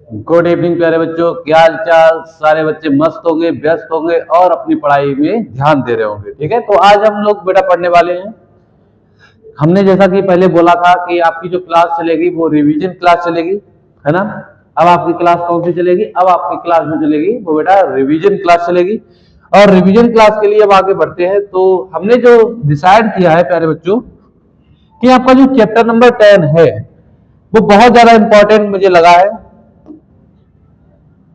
Good evening प्यारे बच्चों, क्या हाल चाल। सारे बच्चे मस्त होंगे, व्यस्त होंगे और अपनी पढ़ाई में ध्यान दे रहे होंगे। ठीक है, तो आज हम लोग बेटा पढ़ने वाले हैं। हमने जैसा कि पहले बोला था कि आपकी जो क्लास चलेगी वो रिवीजन क्लास चलेगी, है ना। अब आपकी क्लास कौन सी चलेगी? अब आपकी क्लास में चलेगी वो बेटा रिवीजन क्लास चलेगी। और रिवीजन क्लास के लिए अब आगे बढ़ते हैं। तो हमने जो डिसाइड किया है प्यारे बच्चों कि आपका जो चैप्टर नंबर 10 है वो बहुत ज्यादा इंपॉर्टेंट मुझे लगा है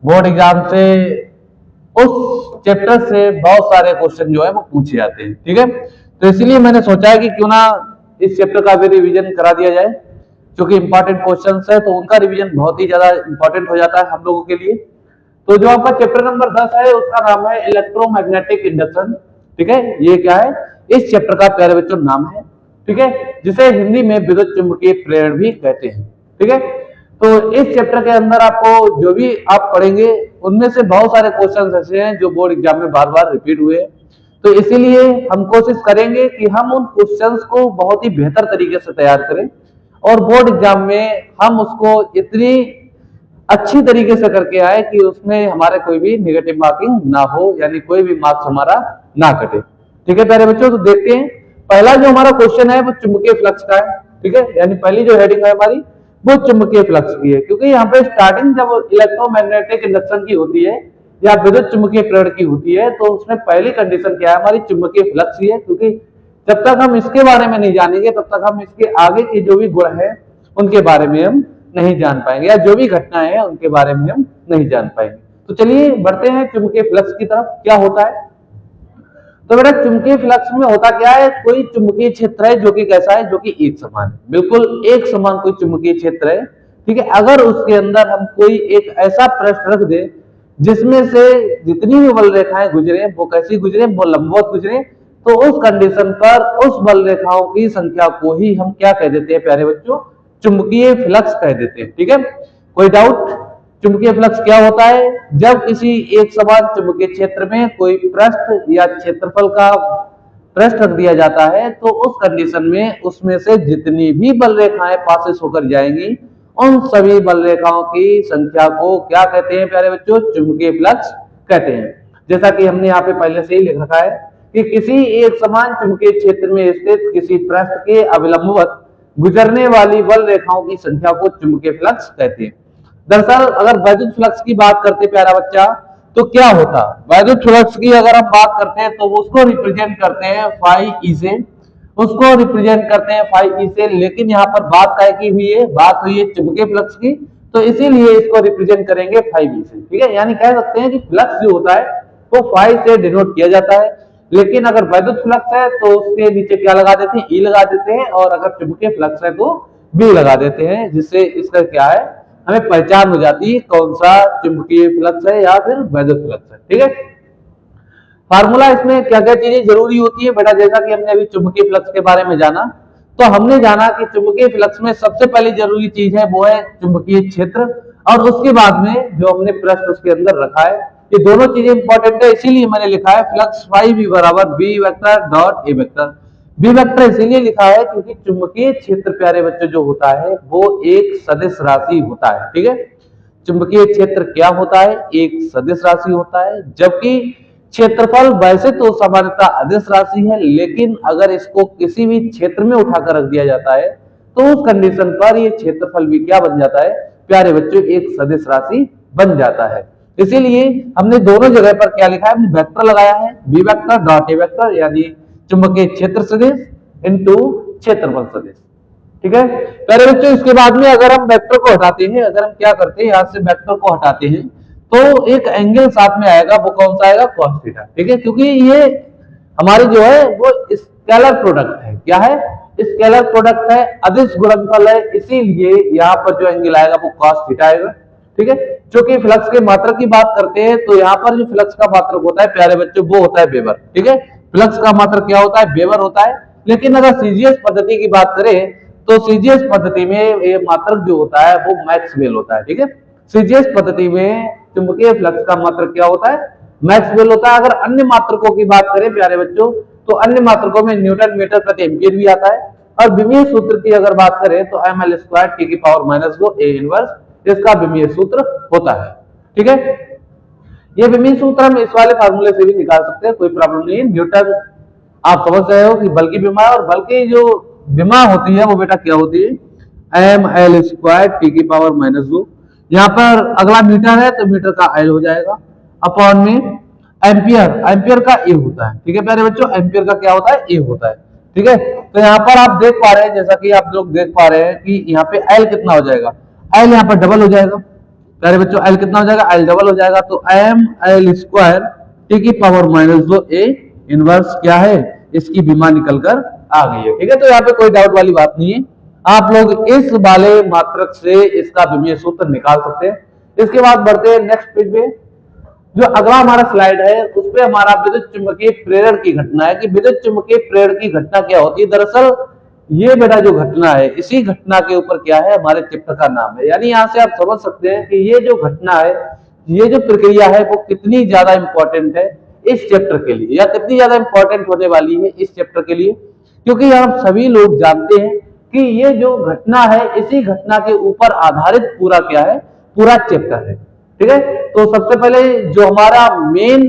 बोर्ड एग्जाम से। उस चैप्टर से बहुत सारे क्वेश्चन जो है वो पूछे जाते हैं। ठीक है, तो इसीलिए मैंने सोचा है कि क्यों ना इस चैप्टर का भी रिवीजन करा दिया जाए, क्योंकि इंपॉर्टेंट क्वेश्चन है तो उनका रिवीजन बहुत ही ज्यादा इंपॉर्टेंट हो जाता है हम लोगों के लिए। तो जो आपका चैप्टर नंबर 10 है उसका नाम है इलेक्ट्रोमैग्नेटिक इंडक्शन। ठीक है, ये क्या है? इस चैप्टर का प्यारे बच्चों नाम है। ठीक है, जिसे हिंदी में विद्युत चुंबकीय प्रेरण भी कहते हैं। ठीक है, तो इस चैप्टर के अंदर आपको जो भी आप पढ़ेंगे उनमें से बहुत सारे क्वेश्चन ऐसे हैं जो बोर्ड एग्जाम में बार बार रिपीट हुए हैं। तो इसीलिए हम कोशिश करेंगे कि हम उन क्वेश्चंस को बहुत ही बेहतर तरीके से तैयार करें और बोर्ड एग्जाम में हम उसको इतनी अच्छी तरीके से करके आए कि उसमें हमारे कोई भी नेगेटिव मार्किंग ना हो, यानी कोई भी मार्क्स हमारा ना कटे। ठीक है प्यारे बच्चों, तो देखते हैं पहला जो हमारा क्वेश्चन है वो चुंबकीय फ्लक्स का है। ठीक है, यानी पहली जो हेडिंग है हमारी वो चुंबकीय फ्लक्स की है, क्योंकि यहाँ पे स्टार्टिंग जब इलेक्ट्रोमैग्नेटिक इंडक्शन की होती है या विद्युत चुंबकीय प्रेरण की होती है तो उसमें पहली कंडीशन क्या है? हमारी चुंबकीय फ्लक्स ही है। क्योंकि जब तक हम इसके बारे में नहीं जानेंगे तब तक हम इसके आगे के जो भी गुण है उनके बारे में हम नहीं जान पाएंगे, या जो भी घटनाएं हैं उनके बारे में हम नहीं जान पाएंगे। तो चलिए बढ़ते हैं चुंबकीय फ्लक्स की तरफ। क्या होता है? तो बेटा चुंबकीय फ्लक्स में होता क्या है? कोई चुंबकीय क्षेत्र है जो कि कैसा है? जो कि एक समान है, बिल्कुल एक समान कोई चुंबकीय क्षेत्र है। ठीक है, अगर उसके अंदर हम कोई एक ऐसा पृष्ठ रख दे जिसमें से जितनी भी बल रेखाएं गुजरे वो कैसी गुजरे? वो लंबवत गुजरे। तो उस कंडीशन पर उस बल रेखाओं की संख्या को ही हम क्या कह देते हैं प्यारे बच्चों? चुंबकीय फ्लक्स कह देते हैं। ठीक है, कोई डाउट? चुंबकीय फ्लक्स क्या होता है? जब किसी एक समान चुंबकीय क्षेत्र में कोई पृष्ठ या क्षेत्रफल का पृष्ठ रख दिया जाता है तो उस कंडीशन में उसमें से जितनी भी बल रेखाएं पासिस होकर जाएंगी उन सभी बल रेखाओं की संख्या को क्या कहते हैं प्यारे बच्चों? चुंबकीय फ्लक्स कहते हैं। जैसा कि हमने यहाँ पे पहले से ही लिख रखा है कि किसी एक समान चुंबकीय क्षेत्र में स्थित किसी पृष्ठ के अविलंबवत गुजरने वाली बल रेखाओं की संख्या को चुंबकीय फ्लक्स कहते हैं। दरअसल अगर वैद्युत फ्लक्स की बात करते प्यारा बच्चा तो क्या होता? वैद्युत फ्लक्स की अगर हम बात करते हैं तो उसको रिप्रेजेंट करते हैं फाई ई से, उसको रिप्रेजेंट करते हैं फाई ई से। लेकिन यहाँ पर बात काय की हुई है? बात हुई है चुंबकीय फ्लक्स की, तो इसीलिए इसको रिप्रेजेंट करेंगे फाई बी से। ठीक है, यानी कह सकते हैं कि फ्लक्स जो होता है वो फाई से डिनोट किया जाता है। लेकिन अगर वैद्युत फ्लक्स है तो उसके नीचे क्या लगा देते हैं? ई लगा देते हैं। और अगर चुंबकीय फ्लक्स है तो बी लगा देते हैं, जिससे इसका क्या है हमें पहचान हो जाती है कौन सा चुंबकीय फ्लक्स है या फिर वैद्युत फ्लक्स है। ठीक है, फार्मूला इसमें क्या क्या चीजें जरूरी होती है बेटा? जैसा कि हमने अभी चुंबकीय फ्लक्स के बारे में जाना तो हमने जाना कि चुंबकीय फ्लक्स में सबसे पहली जरूरी चीज है वो है चुंबकीय क्षेत्र, और उसके बाद में जो हमने पृष्ठ उसके अंदर रखा है। ये दोनों चीजें इंपॉर्टेंट है, इसीलिए मैंने लिखा है फ्लक्स फाई बी बराबर B vector dot A vector. B vector इसीलिए लिखा है क्योंकि चुंबकीय क्षेत्र प्यारे बच्चों जो होता है वो एक सदिश राशि होता है। ठीक है, चुंबकीय क्षेत्र क्या होता है? एक सदिश राशि होता है। जबकि क्षेत्रफल वैसे तो सामान्यतः अदिश राशि है, लेकिन अगर इसको किसी भी क्षेत्र में उठाकर रख दिया जाता है तो उस कंडीशन पर ये क्षेत्रफल भी क्या बन जाता है प्यारे बच्चों? एक सदिश राशि बन जाता है। इसीलिए हमने दोनों जगह पर क्या लिखा है? हमने वेक्टर लगाया है, B vector dot A vector, यानी चुंबकीय क्षेत्र सदिश इनटू क्षेत्रफल सदिश। ठीक है प्यारे बच्चों, इसके बाद में अगर हम वेक्टर को हटाते हैं, अगर हम क्या करते हैं यहाँ से वेक्टर को हटाते हैं तो एक एंगल साथ में आएगा, वो कौन सा आएगा? cos theta. ठीक है, क्योंकि ये हमारी जो है वो स्केलर प्रोडक्ट है। क्या है? स्केलर प्रोडक्ट है, अदिश गुणनफल है, इसीलिए यहाँ पर जो एंगल आएगा वो cos थीटा आएगा। ठीक है, चूंकि फ्लक्स के मात्रक की बात करते हैं तो यहाँ पर जो फ्लक्स का मात्रक होता है प्यारे बच्चों वो होता है वेबर। ठीक है, फ्लक्स का मात्रक क्या होता है? वेबर होता है। लेकिन अगर सीजीएस पद्धति की बात करें तो सीजीएस पद्धति में ये मात्रक जो होता है वो मैक्सवेल होता है। ठीक है, सीजीएस पद्धति में चुंबकीय फ्लक्स का मात्रक क्या होता है? मैक्सवेल होता है। अगर अन्य मात्रकों की बात करें प्यारे बच्चों तो अन्य मात्रकों में न्यूटन मीटर प्रति एम्पीयर भी आता है, और विमीय सूत्र की अगर बात करें तो ml² t की पावर -2 A इनवर्स इसका विमीय सूत्र होता है। ठीक है, ये विमीय सूत्र हम इस वाले फार्मूले से भी निकाल सकते हैं, कोई प्रॉब्लम नहीं है। न्यूटन आप समझ रहे हो कि बल की विमा है, और बल की जो विमा होती है वो बेटा क्या होती है, ml² t की पावर -2। यहाँ पर अगला मीटर है तो मीटर का L हो जाएगा अपॉन में एम्पियर, एम्पियर का ए होता है। ठीक है प्यारे बच्चों, एम्पियर का क्या होता है, ए होता है। ठीक है, तो यहाँ पर आप देख पा रहे हैं, जैसा कि आप लोग देख पा रहे हैं कि यहाँ पे एल कितना हो जाएगा, एल यहाँ पर डबल हो जाएगा प्यारे बच्चों, एल कितना हो जाएगा, एल डबल हो जाएगा। तो ml² t की पावर -2 A इनवर्स क्या है, इसकी विमा निकल कर आ गई है। ठीक है, तो यहाँ पे कोई डाउट वाली बात नहीं है, आप लोग इस वाले मात्रक से इसका विमीय सूत्र निकाल सकते हैं। इसके बाद बढ़ते हैं नेक्स्ट पेज पे। जो अगला हमारा स्लाइड है उसपे हमारा विद्युत चुंबकीय प्रेरण की घटना है कि विद्युत चुंबकीय प्रेरण की घटना क्या होती है। दरअसल ये बेटा जो घटना है, इसी घटना के ऊपर क्या है, हमारे चैप्टर का नाम है। यानी यहाँ से आप समझ सकते हैं कि ये जो घटना है, ये जो प्रक्रिया है वो कितनी ज्यादा इंपॉर्टेंट है इस चैप्टर के लिए, या कितनी ज्यादा इंपॉर्टेंट होने वाली है इस चैप्टर के लिए, क्योंकि आप सभी लोग जानते हैं कि ये जो घटना है, इसी घटना के ऊपर आधारित पूरा क्या है, पूरा चैप्टर है। ठीक है, तो सबसे पहले जो हमारा मेन,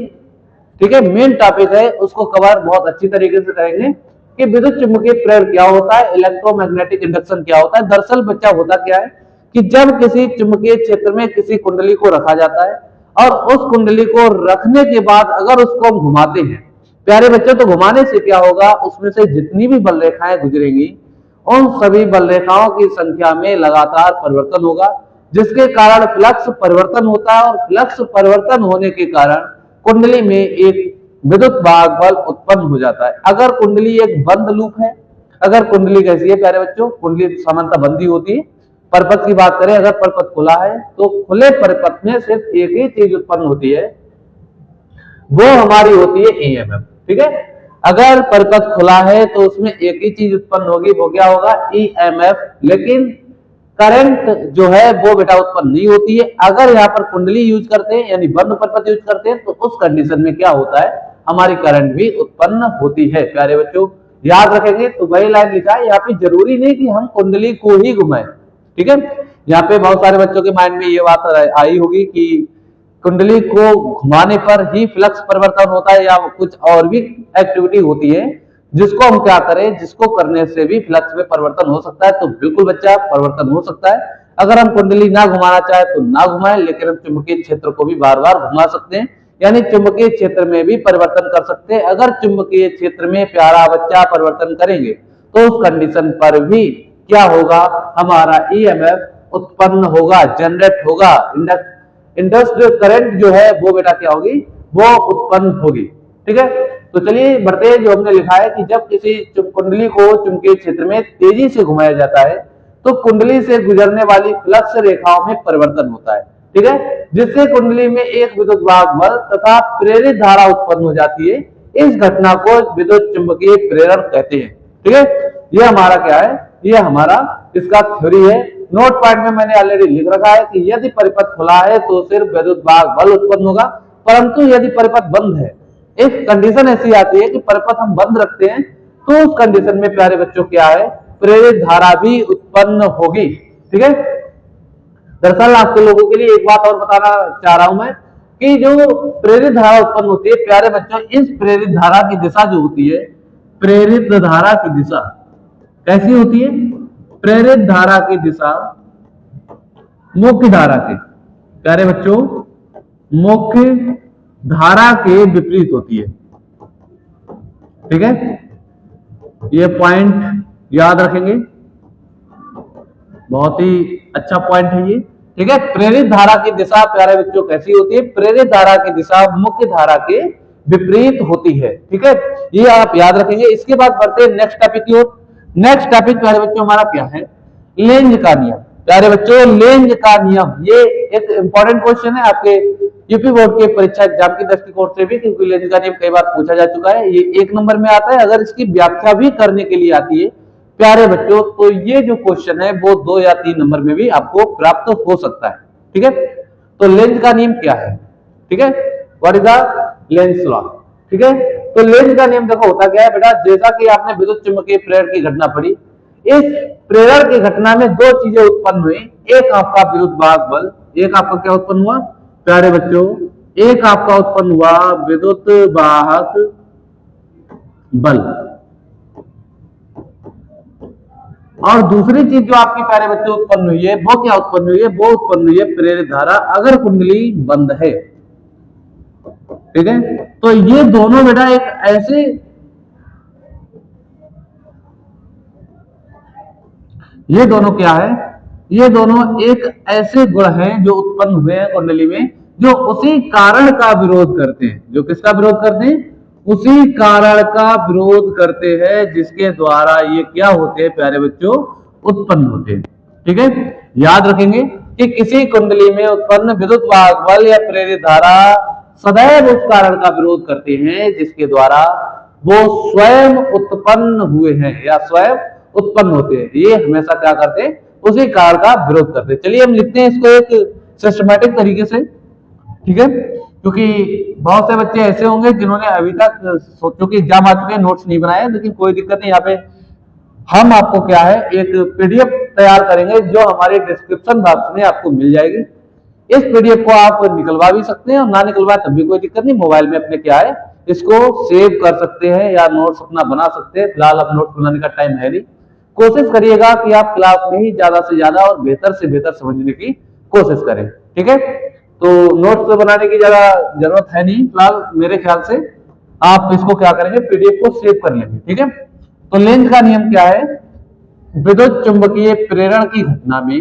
ठीक है, मेन टॉपिक है उसको कवर बहुत अच्छी तरीके से करेंगे कि विद्युत चुंबकीय प्रेरण क्या होता है, इलेक्ट्रोमैग्नेटिक इंडक्शन क्या होता है। दरअसल बच्चा होता क्या है कि जब किसी चुंबकीय क्षेत्र में किसी कुंडली को रखा जाता है और उस कुंडली को रखने के बाद अगर उसको हम घुमाते हैं प्यारे बच्चों, तो घुमाने से क्या होगा, उसमें से जितनी भी बल रेखाएं गुजरेंगी उन सभी बल रेखाओं की संख्या में लगातार परिवर्तन होगा, जिसके कारण फ्लक्स परिवर्तन होता है, और फ्लक्स परिवर्तन होने के कारण कुंडली में एक विद्युत वाहक बल उत्पन्न हो जाता है। अगर कुंडली एक बंद लूप है, अगर कुंडली कैसी है प्यारे बच्चों, कुंडली सामान्यतः बंदी होती है। परिपथ की बात करें, अगर परिपथ खुला है तो खुले परिपथ में सिर्फ एक ही चीज उत्पन्न होती है, वो हमारी होती है ईएमएफ। ठीक है, अगर परिपथ खुला है तो उसमें एक ही चीज उत्पन्न होगी, वो क्या होगा, ईएमएफ। लेकिन करंट जो है वो बेटा उत्पन्न नहीं होती है। अगर यहाँ पर कुंडली यूज करते हैं यानी बंद परिपथ यूज करते हैं तो उस कंडीशन में क्या होता है, हमारी करंट भी उत्पन्न होती है। प्यारे बच्चों याद रखेंगे, तो वही लाइन लिखा है यहाँ पे, जरूरी नहीं कि हम कुंडली को ही घुमाएं। ठीक है, यहाँ पे बहुत सारे बच्चों के माइंड में ये बात आई होगी कि कुंडली को घुमाने पर ही फ्लक्स परिवर्तन होता है या कुछ और भी एक्टिविटी होती है जिसको हम क्या करें, जिसको करने से भी फ्लक्स में परिवर्तन हो सकता है। तो बिल्कुल बच्चा, परिवर्तन हो सकता है। अगर हम कुंडली ना घुमाना चाहे तो ना घुमाएं, लेकिन हम चुंबकीय क्षेत्र को भी बार बार घुमा सकते हैं, यानी चुंबकीय क्षेत्र में भी परिवर्तन कर सकते हैं। अगर चुंबकीय क्षेत्र में प्यारा बच्चा परिवर्तन करेंगे तो उस कंडीशन पर भी क्या होगा, हमारा ईएमएफ उत्पन्न होगा, जनरेट होगा। इंडक्शन करंट जो है वो बेटा क्या होगी, वो उत्पन्न होगी। ठीक है, तो चलिए बढ़ते हैं। जो हमने लिखा है कि जब किसी कुंडली को चुंबकीय क्षेत्र में तेजी से घुमाया जाता है तो कुंडली से गुजरने वाली फ्लक्स रेखाओं में परिवर्तन होता है। ठीक है, जिससे कुंडली में एक विद्युत वाहक बल तथा प्रेरित धारा उत्पन्न हो जाती है। इस घटना को विद्युत चुंबकीय प्रेरण कहते हैं। ठीक है, ये हमारा क्या है, ये हमारा इसका थ्योरी है। नोट पॉइंट में मैंने ऑलरेडी लिख रखा है कि यदि परिपथ खुला है तो सिर्फ विद्युत वाहक बल उत्पन्न होगा, परंतु यदि परिपथ बंद है, एक कंडीशन ऐसी आती है कि परिपथ हम बंद रखते हैं तो उस कंडीशन में प्यारे बच्चों क्या है, प्रेरित धारा भी उत्पन्न होगी। ठीक है, दरअसल आपके लोगों के लिए एक बात और बताना चाह रहा हूं मैं कि जो प्रेरित धारा उत्पन्न होती है प्यारे बच्चों, इस प्रेरित धारा की दिशा जो होती है, प्रेरित धारा की दिशा कैसी होती है, प्रेरित धारा की दिशा मुख्य धारा के, प्यारे बच्चों, मुख्य धारा के विपरीत होती है। ठीक है, ये पॉइंट याद रखेंगे, बहुत ही अच्छा पॉइंट है ये। ठीक है, प्रेरित धारा की दिशा प्यारे बच्चों कैसी होती है, प्रेरित धारा की दिशा मुख्य धारा के विपरीत होती है। ठीक है, ये आप याद रखेंगे। इसके बाद बढ़ते हैं नेक्स्ट टॉपिक की ओर। नेक्स्ट टॉपिक प्यारे बच्चों हमारा क्या है, लेंज का नियम। प्यारे बच्चों लेंज का नियम, ये एक इंपॉर्टेंट क्वेश्चन है आपके यूपी बोर्ड के परीक्षा एग्जाम की दृष्टिकोण से भी, क्योंकि लेंज का नियम कई बार पूछा जा चुका है। ये 1 नंबर में आता है। अगर इसकी व्याख्या भी करने के लिए आती है प्यारे बच्चों, तो ये जो क्वेश्चन है वो 2 या 3 नंबर में भी आपको प्राप्त हो सकता है। ठीक है, तो लेंज का नियम क्या है, ठीक है, what is the Lenz law. ठीक है, तो लेंज का नियम देखो होता क्या है बेटा, जैसा कि आपने विद्युत चुंबकीय प्रेरण की घटना पढ़ी, इस प्रेरण की घटना में दो चीजें उत्पन्न हुई, एक आपका विद्युत वाहक बल, एक आपका क्या उत्पन्न हुआ प्यारे बच्चों, एक आपका उत्पन्न हुआ विद्युत वाहक बल, और दूसरी चीज जो आपकी प्यारे बच्चों उत्पन्न हुई है वो क्या उत्पन्न हुई है, वो उत्पन्न हुई है प्रेरित धारा अगर कुंडली बंद है। ठीक है, तो ये दोनों बेटा एक ऐसे, ये दोनों क्या है, ये दोनों एक ऐसे गुण हैं जो उत्पन्न हुए हैं कुंडली में, जो उसी कारण का विरोध करते हैं। जो किसका विरोध करते हैं, उसी कारण का विरोध करते हैं जिसके द्वारा ये क्या होते हैं प्यारे बच्चों, उत्पन्न होते हैं। ठीक है, याद रखेंगे कि किसी कुंडली में उत्पन्न विद्युत वाहक बल या प्रेरित धारा सदैव उस कारण का विरोध करते हैं जिसके द्वारा वो स्वयं उत्पन्न हुए हैं या स्वयं उत्पन्न होते हैं। ये हमेशा क्या करते हैं, उसी कारण का विरोध करते हैं। चलिए हम लिखते हैं इसको एक सिस्टमैटिक तरीके से। ठीक है, क्योंकि बहुत से बच्चे ऐसे होंगे जिन्होंने अभी तक सोचो कि एग्जाम आ चुके हैं, नोट्स नहीं बनाए, लेकिन कोई दिक्कत नहीं, यहाँ पे हम आपको क्या है एक पीडीएफ तैयार करेंगे जो हमारे डिस्क्रिप्शन बॉक्स में आपको मिल जाएगी। इस पीडीएफ को आप निकलवा भी सकते हैं और ना निकलवाए तब भी कोई दिक्कत नहीं, मोबाइल में अपने क्या है इसको सेव कर सकते हैं या नोट्स अपना बना सकते हैं। फिलहाल अब नोट्स बनाने का टाइम है नहीं। कोशिश करिएगा कि आप क्लास में ही ज्यादा से ज्यादा और बेहतर से बेहतर समझने की कोशिश करें। ठीक है, तो नोट्स तो बनाने की ज्यादा जरूरत है नहीं फिलहाल, मेरे ख्याल से आप इसको क्या करेंगे पीडीएफ को सेव कर लेंगे। ठीक है, तो लेंज का नियम क्या है, विद्युत चुंबकीय प्रेरण की घटना में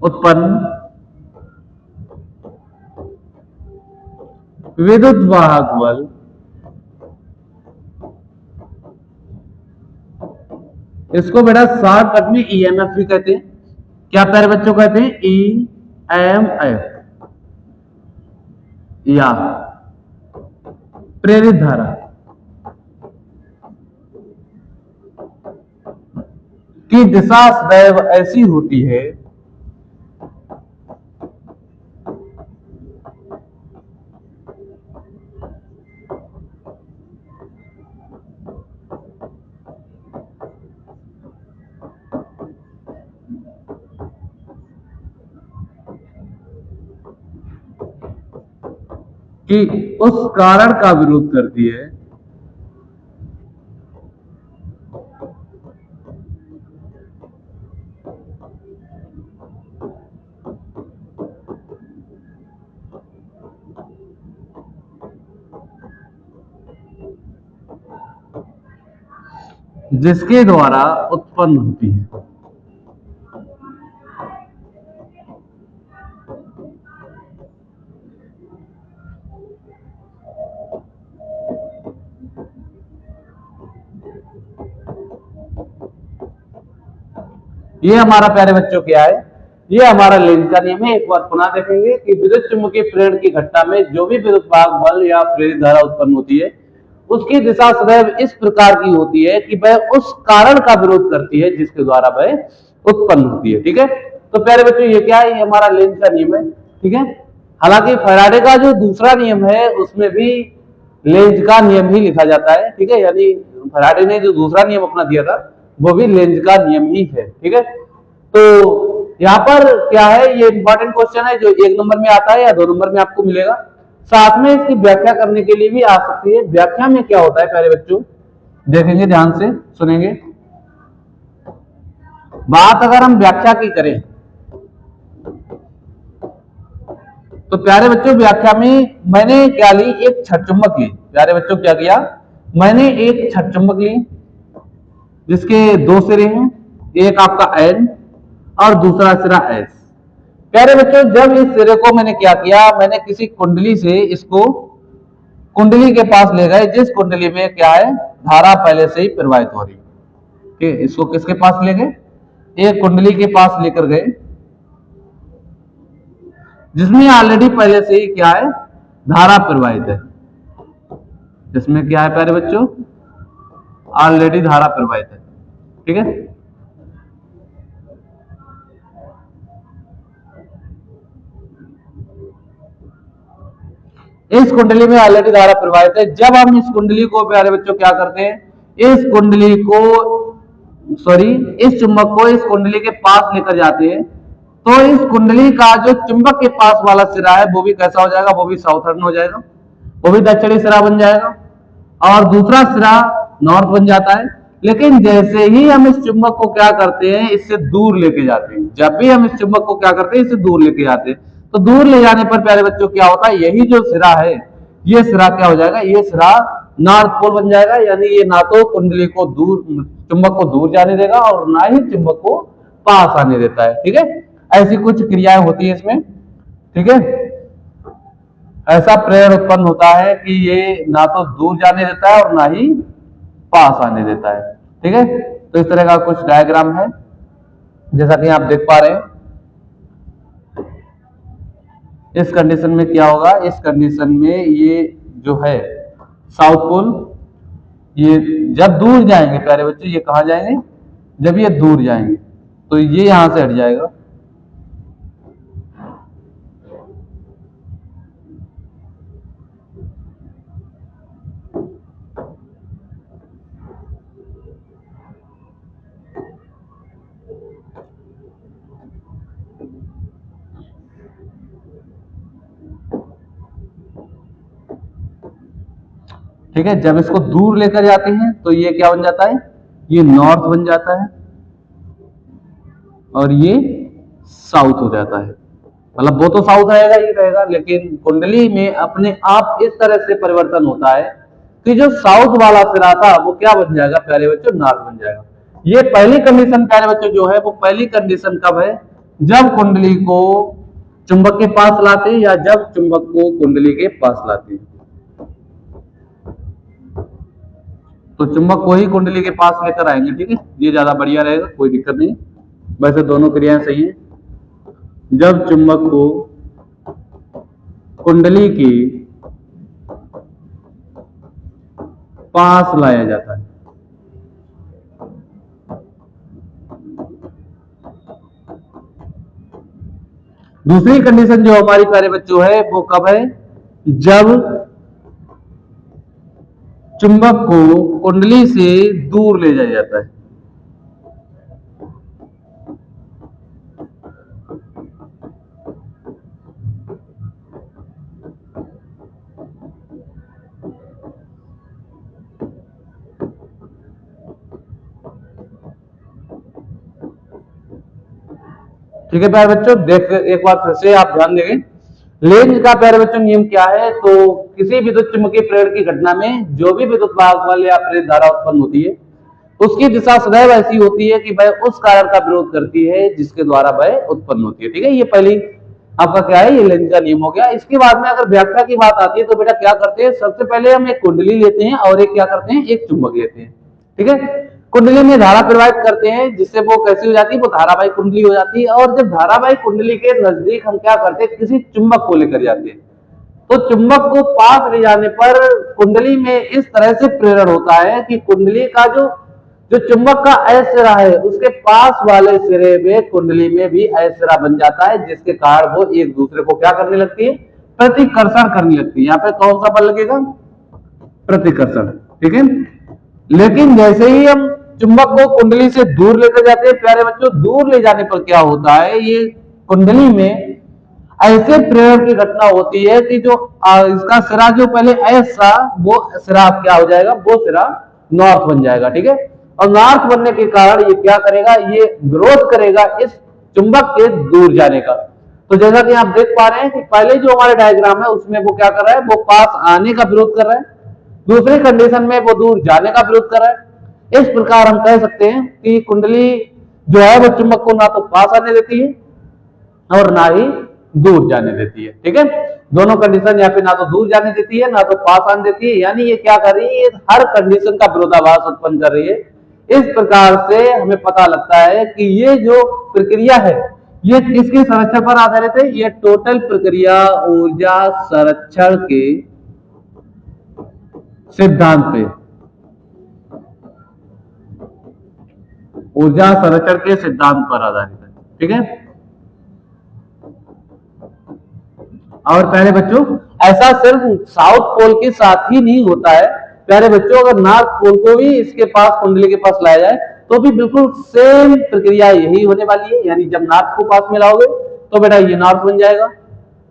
उत्पन्न विद्युत वाहक बल इसको बेटा शॉर्टकट में ईएमएफ भी कहते हैं। क्या प्यारे बच्चों कहते हैं, ईएमएफ या प्रेरित धारा की दिशा सदैव ऐसी होती है कि उस कारण का विरोध करती है जिसके द्वारा उत्पन्न होती है। ये हमारा प्यारे बच्चों क्या है, ये हमारा लेंज का नियम है। एक बार पुनः देखेंगे कि विद्युत चुम्बकीय प्रेरण की घटना में जो भी विद्युत वाहक बल या प्रेरित धारा उत्पन्न होती है उसकी दिशा सदैव इस प्रकार की होती है कि वह उस कारण का विरोध करती है जिसके द्वारा वह उत्पन्न होती है। ठीक है, तो प्यारे बच्चों ये क्या है, ये हमारा लेंज का नियम है। ठीक है, हालांकि फैराडे का जो दूसरा नियम है उसमें भी लेंज का नियम ही लिखा जाता है। ठीक है, यानी फैराडे ने जो दूसरा नियम अपना दिया था वो भी लेंज का नियम ही है। ठीक है, तो यहाँ पर क्या है, ये इंपॉर्टेंट क्वेश्चन है जो 1 नंबर में आता है या 2 नंबर में आपको मिलेगा। साथ में इसकी व्याख्या करने के लिए भी आ सकती है। व्याख्या में क्या होता है प्यारे बच्चों, देखेंगे ध्यान से सुनेंगे। बात अगर हम व्याख्या की करें तो प्यारे बच्चों व्याख्या में मैंने क्या ली, एक छड़ चुंबक ली। प्यारे बच्चों क्या किया, मैंने एक छड़ चुंबक ली जिसके 2 सिरे हैं, एक आपका N और दूसरा सिरा S। प्यारे बच्चों जब इस सिरे को मैंने क्या किया, मैंने किसी कुंडली से इसको कुंडली के पास ले गए जिस कुंडली में क्या है धारा पहले से ही प्रवाहित हो रही है। ठीक है, इसको किसके पास ले गए, एक कुंडली के पास लेकर गए जिसमें ऑलरेडी पहले से ही क्या है धारा प्रवाहित है। जिसमें क्या है प्यारे बच्चों, ऑलरेडी धारा प्रवाहित है। ठीक है, इस कुंडली में ऑलरेडी धारा प्रवाहित है। जब हम इस कुंडली को प्यारे बच्चों क्या करते हैं, इस कुंडली को इस चुंबक को इस कुंडली के पास लेकर जाते हैं, तो इस कुंडली का जो चुंबक के पास वाला सिरा है वो भी कैसा हो जाएगा, वो भी साउथर्न हो जाएगा, वो भी दक्षिणी सिरा बन जाएगा, और दूसरा सिरा नॉर्थ बन जाता है। लेकिन जैसे ही हम इस चुंबक को क्या करते हैं, इससे दूर लेके जाते हैं, जब भी हम इस चुंबक को क्या करते हैं, इससे दूर लेके जाते हैं, तो दूर ले जाने पर प्यारे बच्चों क्या होता है, यही जो सिरा है, ये सिरा क्या हो जाएगा, ये सिरा नॉर्थ पोल बन जाएगा। यानी ये ना तो कुंडली को दूर, चुंबक को दूर जाने देगा और ना ही चुंबक को पास आने देता है। ठीक है, ऐसी कुछ क्रियाएं होती है इसमें। ठीक है, ऐसा प्रेरण उत्पन्न होता है कि ये ना तो दूर जाने देता है और ना ही पास आने देता है। ठीक है, तो इस तरह का कुछ डायग्राम है, जैसा कि आप देख पा रहे हैं। इस कंडीशन में क्या होगा, इस कंडीशन में ये जो है साउथ पोल, ये जब दूर जाएंगे प्यारे बच्चे, ये कहां जाएंगे, जब ये दूर जाएंगे तो ये यहां से हट जाएगा। ठीक है, जब इसको दूर लेकर जाते हैं तो ये क्या बन जाता है, ये नॉर्थ बन जाता है और ये साउथ हो जाता है। मतलब वो तो साउथ रहेगा ही रहेगा, लेकिन कुंडली में अपने आप इस तरह से परिवर्तन होता है कि जो साउथ वाला सिरा था वो क्या बन जाएगा प्यारे बच्चों, नॉर्थ बन जाएगा। ये पहली कंडीशन प्यारे बच्चों जो है, वो पहली कंडीशन कब है, जब कुंडली को चुंबक के पास लाते हैं या जब चुंबक को कुंडली के पास लाते हैं। तो चुंबक को ही कुंडली के पास लेकर आएंगे। ठीक है, ये ज्यादा बढ़िया रहेगा, कोई दिक्कत नहीं, वैसे दोनों क्रियाएं सही है। जब चुंबक को कुंडली के पास लाया जाता है, दूसरी कंडीशन जो हमारी प्यारे बच्चों है वो कब है, जब चुंबक को कुंडली से दूर ले जाया जाता है। ठीक है प्यारे बच्चों, देख एक बार फिर से आप ध्यान देंगे, लेंज का प्यारे बच्चों नियम क्या है। तो किसी विद्युत चुम्बकीय प्रेरण की घटना में जो भी विद्युत भागबल या प्रेरित धारा उत्पन्न होती है, उसकी दिशा सदैव ऐसी होती है कि वह उस कारण का विरोध करती है जिसके द्वारा वह उत्पन्न होती है। ठीक है, ये पहली आपका क्या है, ये लेंज का नियम हो गया। इसके बाद में अगर व्याख्या की बात आती है तो बेटा क्या करते हैं, सबसे पहले हम एक कुंडली लेते हैं और एक क्या करते हैं, एक चुंबक लेते हैं। ठीक है, कुंडली में धारा प्रवाहित करते हैं, जिससे वो कैसी हो जाती है, वो धारावाही कुंडली हो जाती है। और जब धारावाही कुंडली के नजदीक हम क्या करते हैं, किसी चुंबक को लेकर जाते हैं, तो चुंबक को पास ले जाने पर कुंडली में इस तरह से प्रेरण होता है कि कुंडली का जो चुंबक का अय सिरा है, उसके पास वाले सिरे में कुंडली में भी अय सिरा बन जाता है, जिसके कारण वो एक दूसरे को क्या करने लगती है, प्रतिकर्षण करने लगती है। यहाँ पे कौन सा बल लगेगा, प्रतिकर्षण। ठीक है, लेकिन जैसे ही हम चुंबक को कुंडली से दूर लेकर जाते हैं प्यारे बच्चों, दूर ले जाने पर क्या होता है, ये कुंडली में ऐसे प्रेरण की घटना होती है कि जो इसका सिरा जो पहले ऐसा, वो सिरा क्या हो जाएगा, वो सिरा नॉर्थ बन जाएगा। ठीक है, और नॉर्थ बनने के कारण ये क्या करेगा, ये विरोध करेगा इस चुंबक के दूर जाने का। तो जैसा कि आप देख पा रहे हैं कि पहले जो हमारे डायग्राम है उसमें वो क्या कर रहा है, वो पास आने का विरोध कर रहा है, दूसरी कंडीशन में वो दूर जाने का विरोध कर रहा है। इस प्रकार हम कह सकते हैं कि कुंडली जो है वो चुंबक को ना तो पास आने देती है और ना ही दूर जाने देती है। ठीक है, दोनों कंडीशन यहाँ पे ना तो दूर जाने देती है ना तो पास आने देती है, यानी ये क्या कर रही है, ये हर कंडीशन का विरोधाभास उत्पन्न कर रही है। इस प्रकार से हमें पता लगता है कि ये जो प्रक्रिया है ये किसके संरक्षण पर आधारित है, ये टोटल प्रक्रिया ऊर्जा संरक्षण के सिद्धांत पे, ऊर्जा संरक्षण के सिद्धांत पर आधारित है। ठीक है। और प्यारे बच्चों, ऐसा सिर्फ साउथ पोल के साथ ही नहीं होता है प्यारे बच्चों, अगर नॉर्थ पोल को भी इसके पास, कुंडली के पास लाया जाए तो भी बिल्कुल सेम प्रक्रिया यही होने वाली है। यानी जब नॉर्थ को पास में लाओगे तो बेटा ये नॉर्थ बन जाएगा,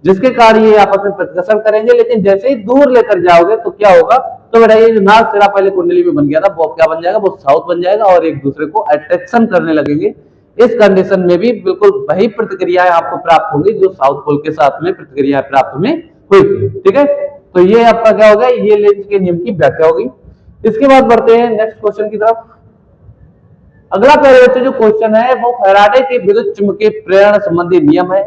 जिसके कारण ये आपस में प्रतिकर्षण करेंगे। लेकिन जैसे ही दूर लेकर जाओगे तो क्या होगा, तो बेटा ये जो नॉर्थ सिरा पहले कुंडली में बन गया था वो क्या बन जाएगा, वो साउथ बन जाएगा और एक दूसरे को अट्रैक्शन करने लगेंगे। इस कंडीशन में भी बिल्कुल वही प्रतिक्रियाएं आपको प्राप्त होंगी जो साउथ पोल के साथ में प्रतिक्रिया प्राप्त में हुई थी। ठीक है। तो ये आपका क्या होगा, ये लेंज के नियम की व्याख्या होगी। इसके बाद बढ़ते हैं नेक्स्ट क्वेश्चन की तरफ। अगला प्यारे बच्चों जो क्वेश्चन है वो फैराडे के विद्युत चुम्बकीय प्रेरण संबंधी नियम है।